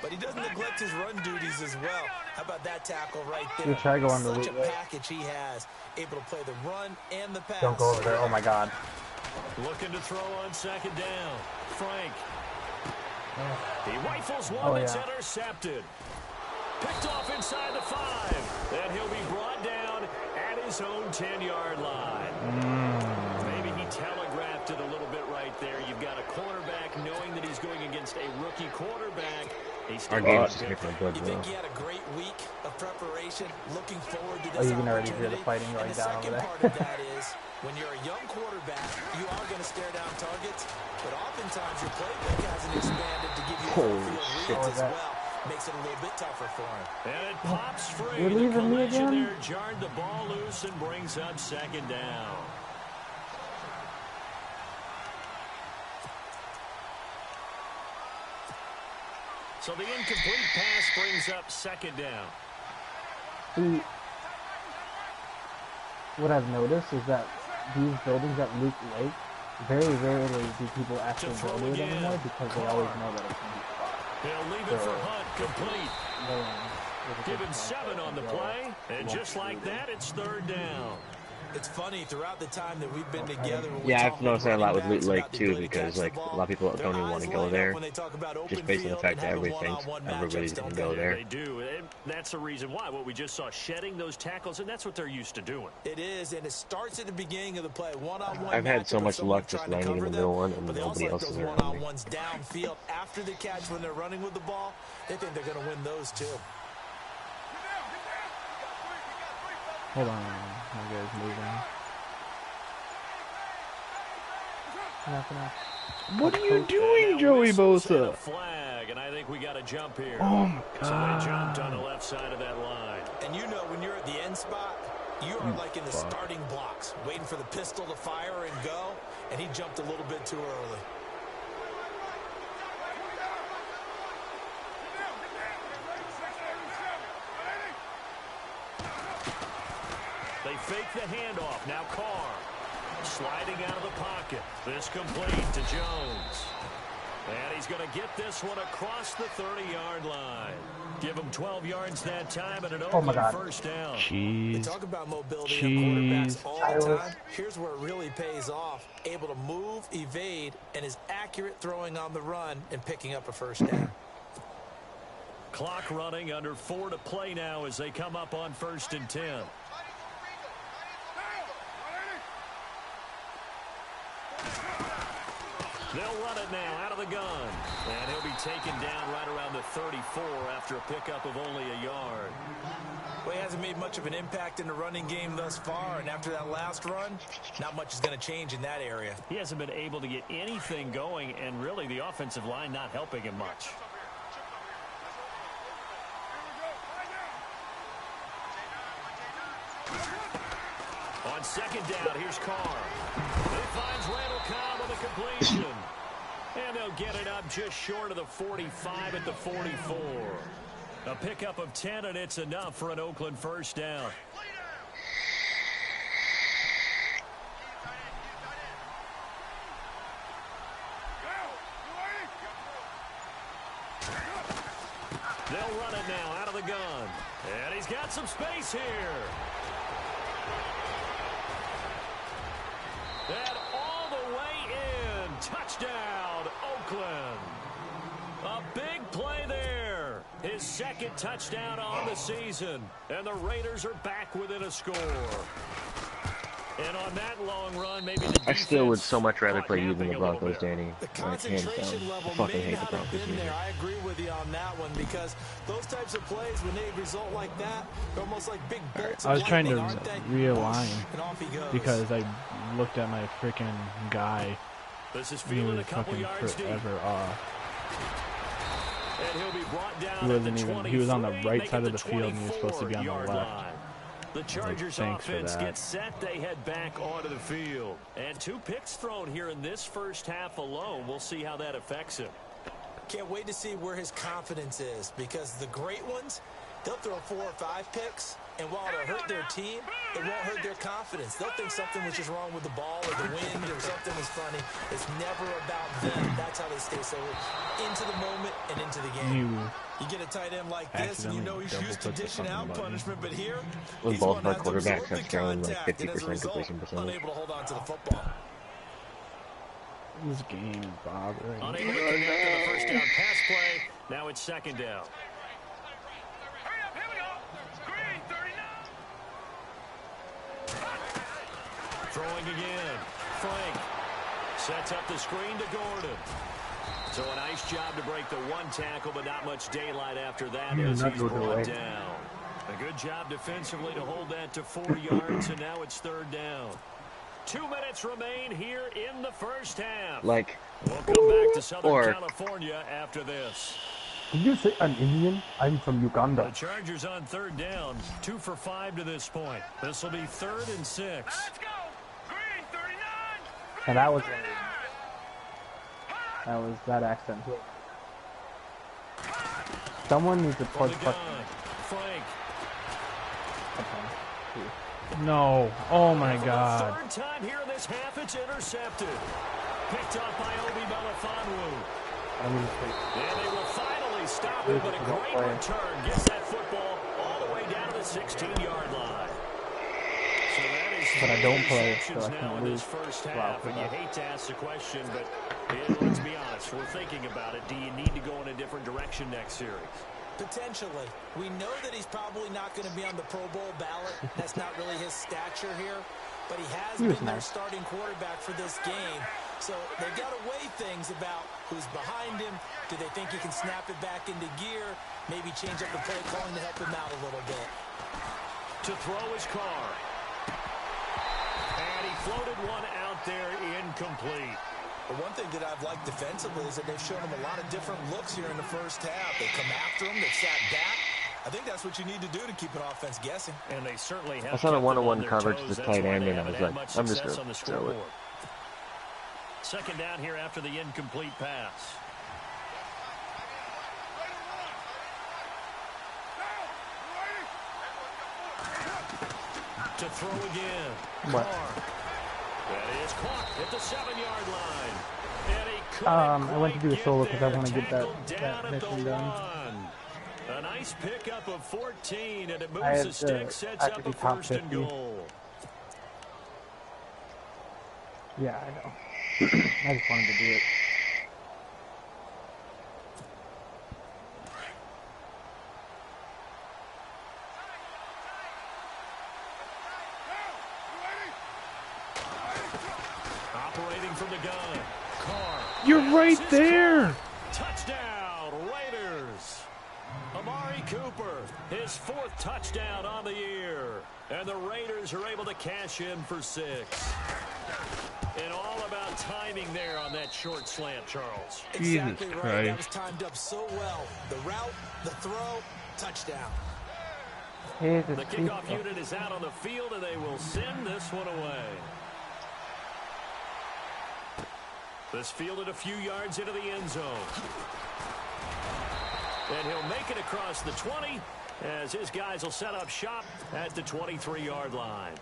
S4: But he doesn't neglect his run duties as well. How about that tackle right there?
S5: You try going to
S4: Such a
S5: Luke, right?
S4: package he has, able to play the run and the pass.
S5: Don't go over there. Oh my God.
S3: Looking to throw on second down. Frank. He rifles one
S5: Oh,
S3: that's
S5: yeah.
S3: intercepted. Picked off inside the 5. And he'll be brought down at his own 10-yard line. Maybe he telegraphed it a little bit right there. You've got a cornerback knowing that he's going against a rookie quarterback.
S6: Our game's just different, good,
S4: You
S6: bro.
S4: think he had a great week of preparation, looking forward to
S5: Oh,
S4: this
S5: you can already hear the
S4: opportunity?
S5: fighting
S4: And
S5: going
S4: the
S5: down
S4: second
S5: over
S4: part
S5: there.
S4: of that is, when you're a young quarterback, you are going to stare down targets, but oftentimes your playbook hasn't expanded to give you
S6: Holy
S4: full field
S6: shit.
S4: reads as
S5: That-
S4: well. Makes it a little bit tougher for him.
S3: And it pops free.
S5: You're
S3: The
S5: leaving me
S3: collision
S5: again?
S3: there jarred the ball loose and brings up second down. So the incomplete pass brings up second down.
S5: See, what I've noticed is that these buildings at Luke Lake, very rarely do people actually
S3: throw
S5: go to it
S3: again.
S5: anymore because they always know that it's going to be fought.
S3: He'll leave it for Hunt, complete. Given 7 on the play, and just like that, it's third down.
S4: It's funny, throughout the time that we've been together, when we
S6: Yeah,
S4: talk
S6: I've noticed that a lot with
S4: running
S6: Loot Lake
S4: backs about the
S6: too,
S4: ability to
S6: because
S4: catch
S6: like
S4: the
S6: a
S4: ball,
S6: lot of people
S4: their
S6: don't even want
S4: eyes
S6: to go
S4: light up
S6: there,
S4: when they talk about open
S6: just based on the
S4: field
S6: fact
S4: and
S6: that
S4: having
S6: everybody thinks
S4: one-on-one
S6: everybody's
S4: matchups,
S6: gonna
S4: don't
S6: go
S4: they?
S6: there.
S3: They do. And that's the reason why. What we just saw, shedding those tackles, and that's what they're used to doing.
S4: It is, and it starts at the beginning of the play. One-on-one
S6: I've had
S4: matchup
S6: so
S4: with
S6: much
S4: someone
S6: luck just
S4: trying to
S6: landing in
S4: cover
S6: the middle
S4: them,
S6: one and
S4: but they
S6: nobody
S4: also
S6: else
S4: like
S6: is
S4: those
S6: around me.
S4: one-on-ones downfield after the catch when they're running with the ball. They think they're going to win those too.
S5: Hold on, my guy's moving. Nothing else. What are you doing,
S3: Now
S5: Joey
S3: whistles and a
S5: Bosa?
S3: flag, and I think we got a jump here.
S5: Oh my
S3: So they jumped on
S5: God.
S3: the left side of that line.
S4: And you know when you're at the end spot, you are like in the starting blocks, waiting for the pistol to fire and go, and he jumped a little bit too early.
S3: They fake the handoff. Now Carr sliding out of the pocket. This complete to Jones. And he's going to get this one across the 30-yard line. Give him 12 yards that time and an
S5: Oh my
S3: open
S5: God.
S3: first down.
S4: They
S5: Jeez.
S4: talk about mobility on quarterbacks
S5: Jeez.
S4: all the time. Here's where it really pays off. Able to move, evade, and is accurate throwing on the run and picking up a first down.
S3: Clock running, under 4 to play now as they come up on 1st and 10. They'll run it now out of the gun. And he'll be taken down right around the 34 after a pickup of only a yard.
S4: Well, he hasn't made much of an impact in the running game thus far, and after that last run, not much is going to change in that area.
S3: He hasn't been able to get anything going, and really the offensive line not helping him much. On second down, here's Carr. He finds Randall Cobb on the completion. And they'll get it up just short of the 45 at the 44. A pickup of 10, and it's enough for an Oakland first down. They'll run it now out of the gun. And he's got some space here. And all the way in. Touchdown, Oakland. A big play there. His second touchdown on the season. And the Raiders are back within a score. And on that long run, maybe the
S6: I still would
S3: defense
S6: so much rather
S3: caught
S6: play you than
S3: napping
S6: the
S3: a little
S6: Broncos,
S3: bit.
S6: Danny.
S4: The
S6: Like, hands down.
S4: concentration
S6: I
S4: level
S6: fucking
S4: may
S6: hate the
S4: not have
S6: Broncos
S4: been
S6: here.
S4: there. I agree with you on that one because those types of plays, when they result like that, they're almost like big bolts
S5: I was
S4: of
S5: trying to
S4: lightning, aren't they?
S5: realign
S4: And off he goes.
S5: because I looked at my freaking guy.
S3: This is
S5: He
S3: feeling
S5: was
S3: a couple
S5: fucking
S3: yards deep.
S5: forever off.
S3: And he'll be brought down
S5: He wasn't
S3: at the
S5: even. He was on the
S3: 23,
S5: right
S3: make
S5: side
S3: it
S5: of the field, and he was supposed to be on the
S3: 24-yard
S5: left.
S3: line. The Chargers
S5: thanks for
S3: offense
S5: that.
S3: gets set. They head back onto the field. And 2 picks thrown here in this first half alone. We'll see how that affects him.
S4: Can't wait to see where his confidence is because the great ones, they'll throw 4 or 5 picks, and while it'll hurt their team, it won't hurt their confidence. They'll think something was just wrong with the ball or the wind or something was funny. It's never about them. That's how they stay so into the moment and into the game. You get a tight end like this, and you know he's used to dishing out punishment, but here,
S6: With
S4: he's
S6: both
S4: going
S6: our
S4: to have to
S6: quarterbacks
S4: absorb the
S6: have thrown like
S4: contact, and as a
S6: 50%
S4: result,
S6: completion percentage.
S4: unable to hold on to the football.
S5: This game is bothering me.
S3: Unable to connect to the first down pass play. Now it's second down.
S1: Hurry up, here we go. Green, 39.
S3: Throwing again. Frank sets up the screen to Gordon. So a nice job to break the 1 tackle, but not much daylight after that as he's brought down. A good job defensively to hold that to 4 yards, and now it's third down. 2 minutes remain here in the first half.
S6: Like,
S3: We'll come back to Southern
S6: or
S3: California after this.
S5: Did you say an Indian? I'm from
S3: The
S5: Uganda.
S3: Chargers on third down, 2 for 5 to this point. This will be 3rd and 6.
S1: Let's go. Green, 39.
S5: And that was that accent. Someone needs to
S3: For
S5: plug
S3: the
S5: fuck.
S3: gun, Frank.
S5: No. Oh my
S3: For
S5: god.
S3: the 3rd time here in this half, it's intercepted. Picked up by Obi Melifonwu. And they will finally stop it, but a great return gets that football all the way down to the 16-yard line. So that is
S5: But I don't play, so I
S3: interceptions now
S5: can't
S3: in this
S5: lose.
S3: first
S5: Wow,
S3: half,
S5: for
S3: and you
S5: that.
S3: hate to ask the question, but let's be honest, we're thinking about it. Do you need to go in a different direction next series?
S4: Potentially. We know that he's probably not going to be on the Pro Bowl ballot. That's not really his stature here. But he has
S5: He was
S4: been their
S5: nice.
S4: starting quarterback for this game. So they've got to weigh things about who's behind him. Do they think he can snap it back into gear? Maybe change up the play calling to help him out a little bit.
S3: To throw his car. And he floated one out there incomplete.
S4: The one thing that I've liked defensively is that they've shown him a lot of different looks here in the first half. They come after him. They've sat back. I think that's what you need to do to keep an offense guessing.
S3: And they certainly have
S6: I saw the
S3: kept them
S6: one-on-one
S3: on their
S6: coverage
S3: toes.
S6: to the
S3: That's
S6: tight
S3: why
S6: end,
S3: they
S6: and I
S3: haven't
S6: was
S3: had
S6: like,
S3: much
S6: I'm just
S3: success
S6: gonna
S3: on the
S6: throw it.
S3: scoreboard. Second down here after the incomplete pass. To throw again.
S5: What?
S3: Carr. That is caught at the 7-yard line. And he couldn't
S5: I went to do a
S3: quite
S5: solo
S3: get
S5: 'cause I
S3: there.
S5: wanna get that
S3: Tackled down at the
S5: mission done.
S3: 1. A nice pickup of 14, and it
S5: I
S3: moves
S5: had
S3: the stick,
S5: to
S3: sets up
S5: actually
S3: a
S5: top
S3: 1st and
S5: 50.
S3: goal.
S5: Yeah, I know. I just wanted to do it.
S3: Operating from the gun. Carr.
S5: You're right
S3: That's his
S5: there.
S3: call. Touchdown, Raiders. Amari Cooper, his 4th touchdown on the year. And the Raiders are able to cash in for 6. And all about timing there on that short slant, Charles.
S4: Exactly
S5: Jesus
S4: right. That
S5: Christ.
S4: was timed up so well. The route, the throw, touchdown.
S5: Here's
S3: The kickoff unit is out on the field, and they will send this one away. This fielded a few yards into the end zone. And he'll make it across the 20 as his guys will set up shop at the 23-yard line.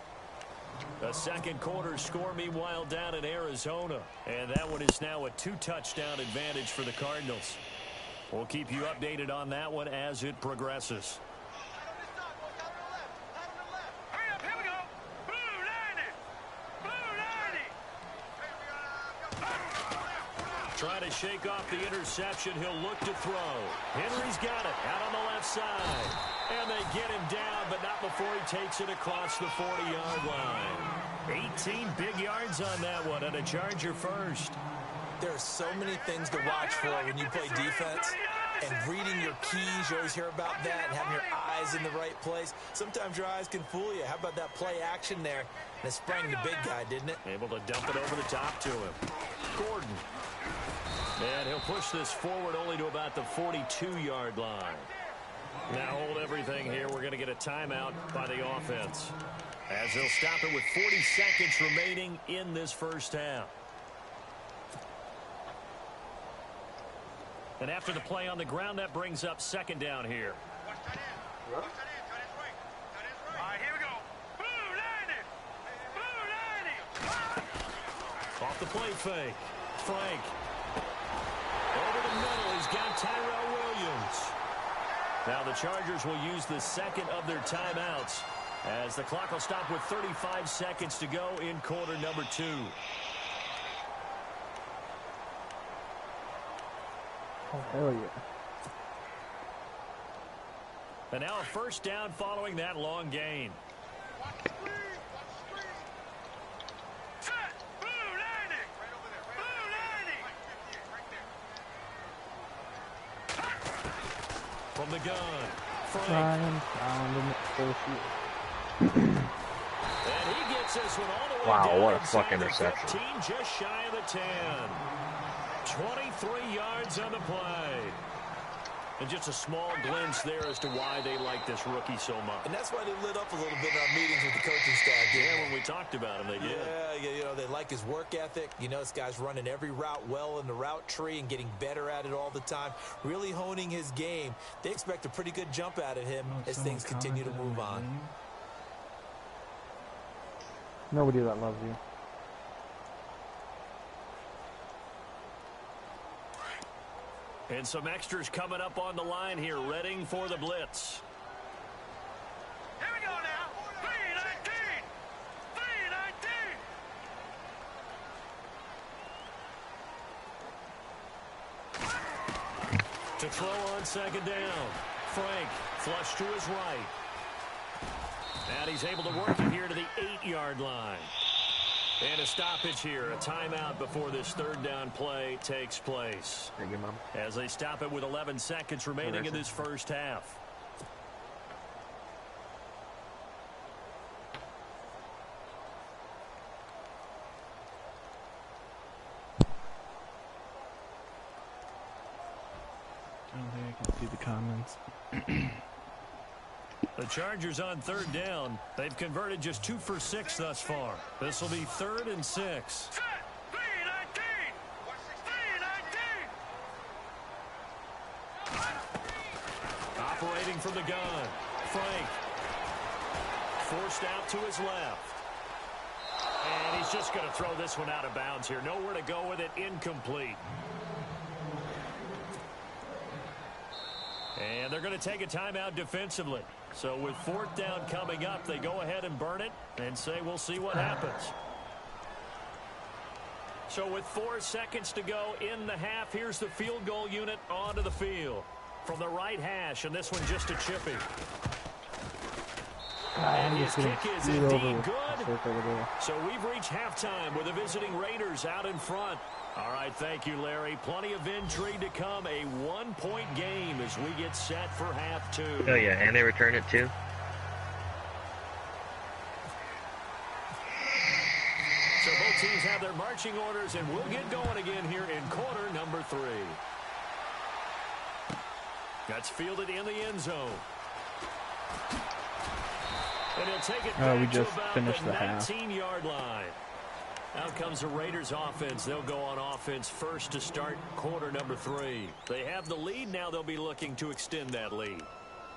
S3: A second quarter score, meanwhile, down in Arizona. And that one is now a 2-touchdown advantage for the Cardinals. We'll keep you updated on that one as it progresses.
S1: Hurry up, here we go. Blue 90. Blue 90.
S3: trying to shake off the interception. He'll look to throw. Henry's got it out on the left side. And they get him down, but not before he takes it across the 40-yard line. 18 big yards on that one, and a Charger first.
S4: There are so many things to watch for when you play defense. And reading your keys, you always hear about that, and having your eyes in the right place. Sometimes your eyes can fool you. How about that play action there? And it sprang the big guy, didn't it?
S3: Able to dump it over the top to him. Gordon. And he'll push this forward only to about the 42-yard line. Now hold everything here. We're going to get a timeout by the offense, as they'll stop it with 40 seconds remaining in this first half. And after the play on the ground, that brings up second down here.
S1: Watch that in. Watch that in. Cut his right. Cut his right. All right, here we go. Blue lining. Blue lining.
S3: Off the play fake. Frank. Over the middle. He's got Tyrell Williams. Now the Chargers will use the second of their timeouts, as the clock will stop with 35 seconds to go in quarter number 2.
S5: Oh, hell yeah.
S3: And now a first down following that long gain.
S1: Watch the screen. Watch the screen. Set. Blue lining. Right over there. Blue lining. Right 58. Right there.
S3: From the gun. Frank.
S5: Ryan found him at full field.
S3: And he gets this one all the way
S6: Wow,
S3: down
S6: what a
S3: inside
S6: fucking
S3: the
S6: interception.
S3: 15, just shy of the 10. 23 yards on the play. And just a small glimpse there as to why they like this rookie so much.
S4: And that's why they lit up a little bit in our meetings with the coaching staff.
S3: Yeah, when we talked about him, they did.
S4: Yeah, you know, they like his work ethic. You know, this guy's running every route well in the route tree and getting better at it all the time, really honing his game. They expect a pretty good jump out of him as things continue to move on.
S5: Nobody that loves you.
S3: And some extras coming up on the line here, readying for the blitz.
S1: Here we go now. 319. 319.
S3: To throw on second down. Frank, flush to his right. And he's able to work it here to the 8-yard line. And a stoppage here, a timeout before this third down play takes place.
S6: Thank you, Mom.
S3: As they stop it with 11 seconds remaining in this first half.
S5: I don't think I can see the comments.
S3: The Chargers on third down. They've converted just 2 for 6 thus far. This will be 3rd and 6.
S1: Set. 319. 319.
S3: Operating from the gun. Frank. Forced out to his left. And he's just going to throw this one out of bounds here. Nowhere to go with it. Incomplete. And they're going to take a timeout defensively. So with 4th down coming up, they go ahead and burn it and say we'll see what happens. So with 4 seconds to go in the half, here's the field goal unit onto the field. From the right hash, and this one just a chippy. And his kick is indeed good. So we've reached halftime with the visiting Raiders out in front. All right, thank you, Larry. Plenty of intrigue to come. A 1-point game as we get set for half 2.
S6: Oh, yeah, and they return it, too.
S3: So both teams have their marching orders, and we'll get going again here in quarter number 3. That's fielded in the end zone. And he'll take it back
S5: we just
S3: to about
S5: finished
S3: the
S5: the half.
S3: 19-yard line. Out comes the Raiders offense. They'll go on offense first to start quarter number 3. They have the lead. Now they'll be looking to extend that lead.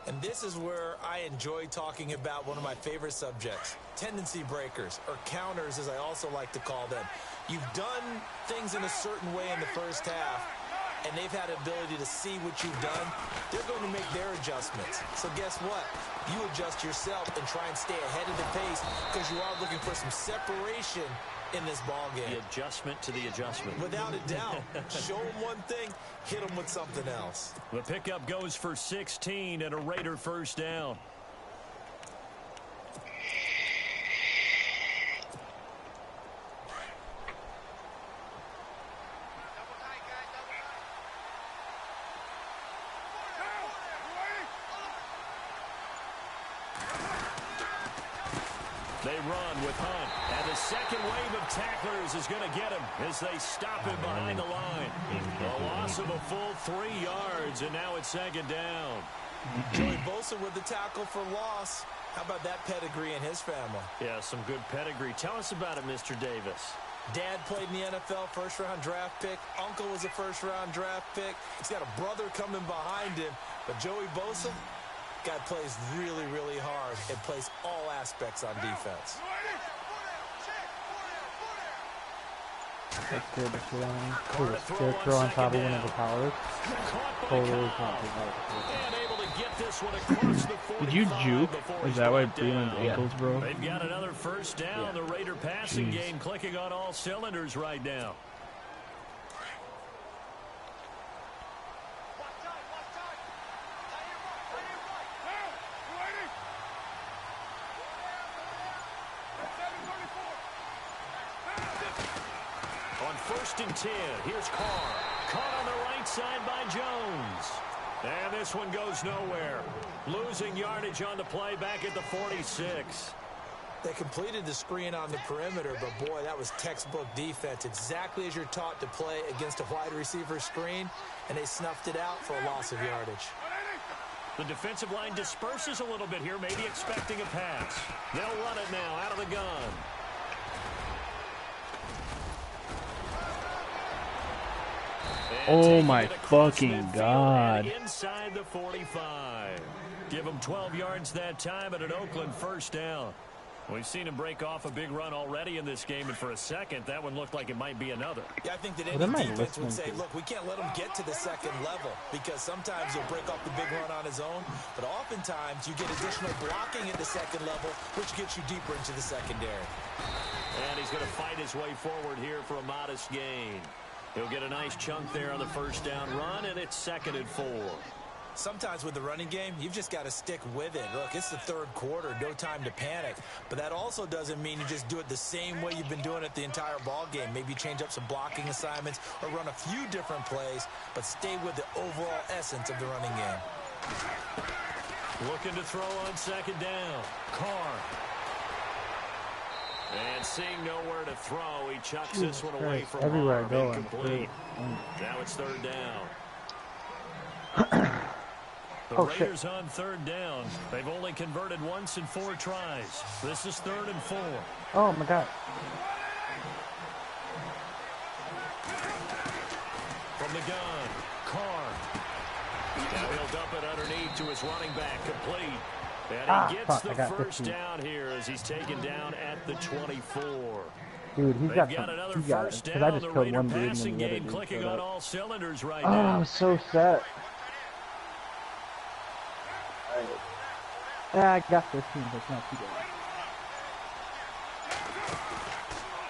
S4: And this is where I enjoy talking about one of my favorite subjects, tendency breakers, or counters as I also like to call them. You've done things in a certain way in the first half, and they've had the ability to see what you've done. They're going to make their adjustments. So guess what? You adjust yourself and try and stay ahead of the pace because you are looking for some separation in this ball game.
S3: The adjustment to the adjustment.
S4: Without a doubt. Show them one thing, hit them with something else.
S3: The pickup goes for 16 and a Raider first down. They run with Hunt, and the second wave of tacklers is going to get him as they stop him behind the line. A loss of a full 3 yards, and now it's second down.
S4: Joey Bosa with the tackle for loss. How about that pedigree in his family?
S3: Yeah, some good pedigree. Tell us about it, Mr. Davis.
S4: Dad played in the NFL, first-round draft pick. Uncle was a first-round draft pick. He's got a brother coming behind him. But Joey Bosa, guy plays really, really hard and plays all aspects on defense.
S5: That's good. Just throw on top of one of the towers. Totally
S3: And able to get this one across the 45.
S7: Did you juke? Is that why Breland's ankles broke?
S3: They've got another first down. The Raider passing game clicking on all cylinders right now. On 1st and 10, here's Carr. Caught on the right side by Jones. And this one goes nowhere. Losing yardage on the play back at the 46.
S4: They completed the screen on the perimeter, but boy, that was textbook defense. Exactly as you're taught to play against a wide receiver screen, and they snuffed it out for a loss of yardage.
S3: The defensive line disperses a little bit here, maybe expecting a pass. They'll run it now out of the gun.
S7: Oh my fucking God.
S3: Inside the 45. Give them 12 yards that time at an Oakland first down. We've seen him break off a big run already in this game, and for a second, that one looked like it might be another.
S4: Yeah, I think that any defense would say, look, we can't let him get to the second level, because sometimes he'll break off the big run on his own, but oftentimes you get additional blocking at the second level, which gets you deeper into the secondary.
S3: And he's going to fight his way forward here for a modest gain. He'll get a nice chunk there on the first down run, and it's 2nd and 4.
S4: Sometimes with the running game, you've just got to stick with it. Look, it's the third quarter, no time to panic. But that also doesn't mean you just do it the same way you've been doing it the entire ball game. Maybe change up some blocking assignments or run a few different plays, but stay with the overall essence of the running game.
S3: Looking to throw on 2nd down. Carr. And seeing nowhere to throw, he chucks this one away from
S5: everywhere I go.
S3: Incomplete. Now it's 3rd down. The Raiders on 3rd down. They've only converted once in 4 tries. This is 3rd and 4.
S5: Oh my God.
S3: From the gun, Carr. Now he'll dump it underneath to his running back, complete. And he gets the first down here as he's taken down at the 24.
S5: Dude, he's got
S3: another first down.
S5: I just
S3: The
S5: killed
S3: Raider
S5: one dude
S3: passing
S5: and the other
S3: game
S5: dude
S3: clicking
S5: showed
S3: on
S5: up.
S3: all cylinders right
S5: Oh,
S3: now.
S5: I'm so set. I got 15, but it's not too bad.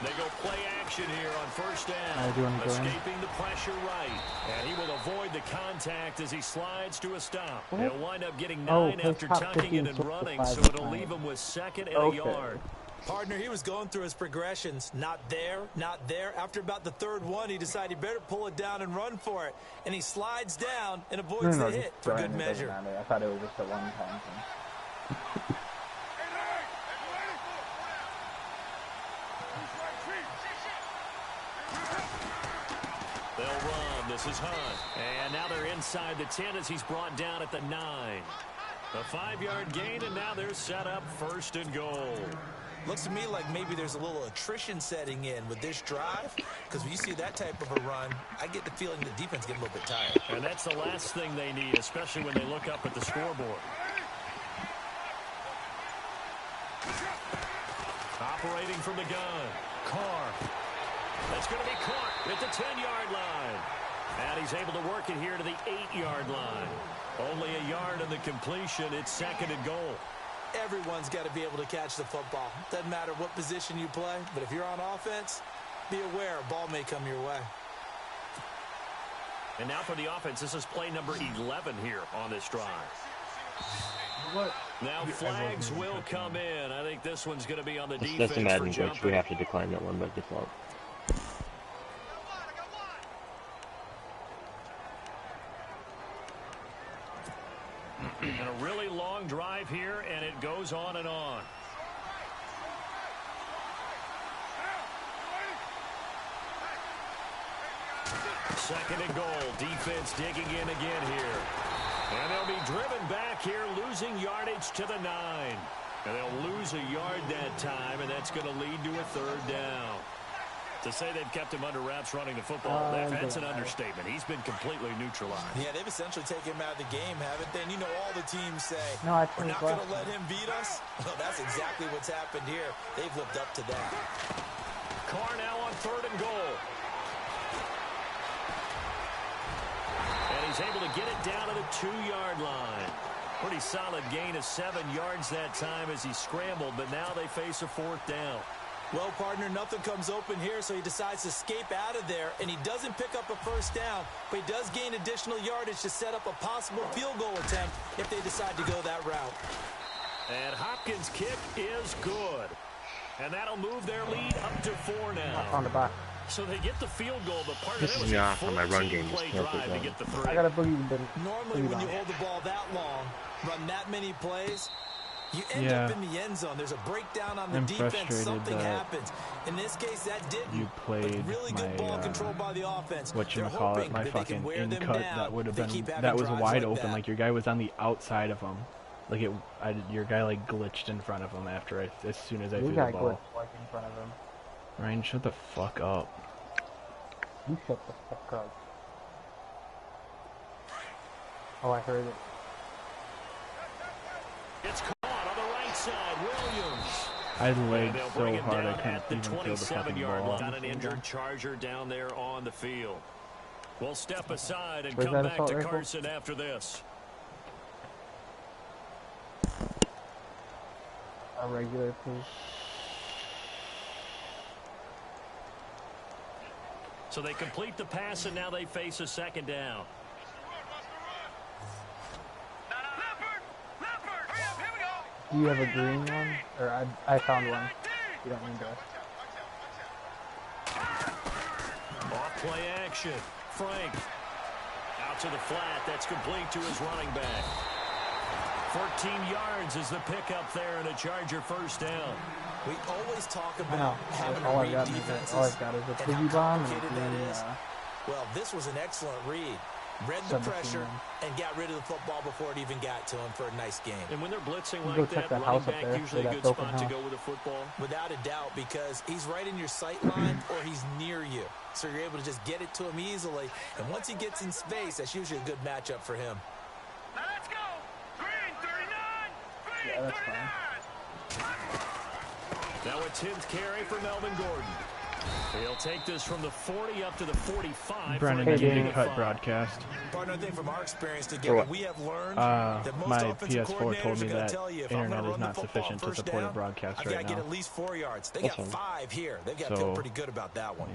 S3: They go play action here on 1st down. Escaping the pressure right. And he will avoid the contact as he slides to a stop. He'll wind up getting 9 after tucking it and running, so it'll leave him with 2nd and a yard.
S4: Partner, he was going through his progressions. Not there, not there. After about the 3rd one, he decided he better pull it down and run for it. And he slides down and avoids the hit for good measure.
S5: I thought it was just a one-time thing.
S3: They'll run. This is Hunt. And now they're inside the 10 as he's brought down at the 9. A 5-yard gain, and now they're set up 1st and goal.
S4: Looks to me like maybe there's a little attrition setting in with this drive, because when you see that type of a run, I get the feeling the defense get a little bit tired.
S3: And that's the last thing they need, especially when they look up at the scoreboard. Operating from the gun, Carr. That's going to be caught at the 10-yard line. And he's able to work it here to the 8-yard line. Only a yard in the completion. It's 2nd and goal.
S4: everyone's got to be able to catch the football. Doesn't matter what position you play, but if you're on offense, be aware a ball may come your way.
S3: And now for the offense, this is play number 11 here on this drive.
S5: What?
S3: Now flags will come in. I think this one's going to be on the defense
S6: That's a Madden
S3: for
S6: glitch.
S3: jumping.
S6: We have to decline that one by default.
S3: And a really long drive here, and it goes on and on. Second and goal. Defense digging in again here. And they'll be driven back here, losing yardage to the 9. And they'll lose a yard that time, and that's going to lead to a third down. To say they've kept him under wraps running the football, that's an understatement. He's been completely neutralized.
S4: Yeah, they've essentially taken him out of the game, haven't they? And you know all the teams say,
S5: No,
S4: we're not going to let him beat us. Well, that's exactly what's happened here. They've lived up to that.
S3: Carr now on third and goal. And he's able to get it down to the 2-yard line. Pretty solid gain of 7 yards that time as he scrambled, but now they face a fourth down.
S4: Well, partner, nothing comes open here, so he decides to escape out of there, and he doesn't pick up a first down, but he does gain additional yardage to set up a possible field goal attempt if they decide to go that route.
S3: And Hopkins' kick is good. And that'll move their lead up to 4 now.
S5: On the back.
S3: So they get the field goal, but part of
S6: This
S3: that
S6: is
S3: was
S6: me
S3: a
S6: off on my run game.
S3: 14-play
S6: Just
S3: drive to get the 3.
S5: I got a boogie bin.
S4: Normally, when you hold the ball that long, run that many plays, you end up in the end zone. There's a breakdown on the defense. Something happens. In this case, that didn't.
S7: You played
S4: really good ball control by the offense.
S7: Whatchamacallit, my fucking in cut that would have been, that was wide open. Like, your guy was on the outside of him. Like, your guy, like, glitched in front of him after as soon as I threw the ball.
S5: Glitched, like, in front of him.
S7: Ryan, shut the fuck up.
S5: You shut the fuck up. Oh, I heard it.
S3: It's caught on the right side. Williams.
S7: I laid so hard I couldn't even feel the fucking ball.
S3: Got an injured Charger down there on the field. We'll step aside and come back to Carson after this.
S5: A regular, please.
S3: So they complete the pass, and now they face a second down.
S5: Do you have a green one? Or I found one. You don't need to.
S3: Off play action. Frank. Out to the flat. That's complete to his running back. 14 yards is the pickup there and a Charger first down.
S4: We always talk about having
S5: all
S4: to read defenses.
S5: All I've got is a piggy bomb and
S4: well, this was an excellent read. Read the pressure and got rid of the football before it even got to him for a nice game.
S3: And when they're blitzing like that, running back usually a good spot to go with a football.
S4: Without a doubt, because he's right in your sight line or he's near you. So you're able to just get it to him easily. And once he gets in space, that's usually a good matchup for him.
S1: Now let's go. Green 39. Green 39.
S3: Now a 10th carry for Melvin Gordon. He'll take this from the 40 up to the 45.
S7: Brennan, getting cut broadcast.
S4: Partner, I think from our experience together, we have learned that most
S7: my
S4: offensive
S7: PS4 told me that
S4: tell you, if
S7: internet
S4: I'm
S7: is
S4: run
S7: not
S4: the
S7: sufficient to support a broadcast
S4: I've
S7: right
S4: got to
S7: now.
S4: get at least 4 yards. They got 5 here. They've got to feel pretty good about that one.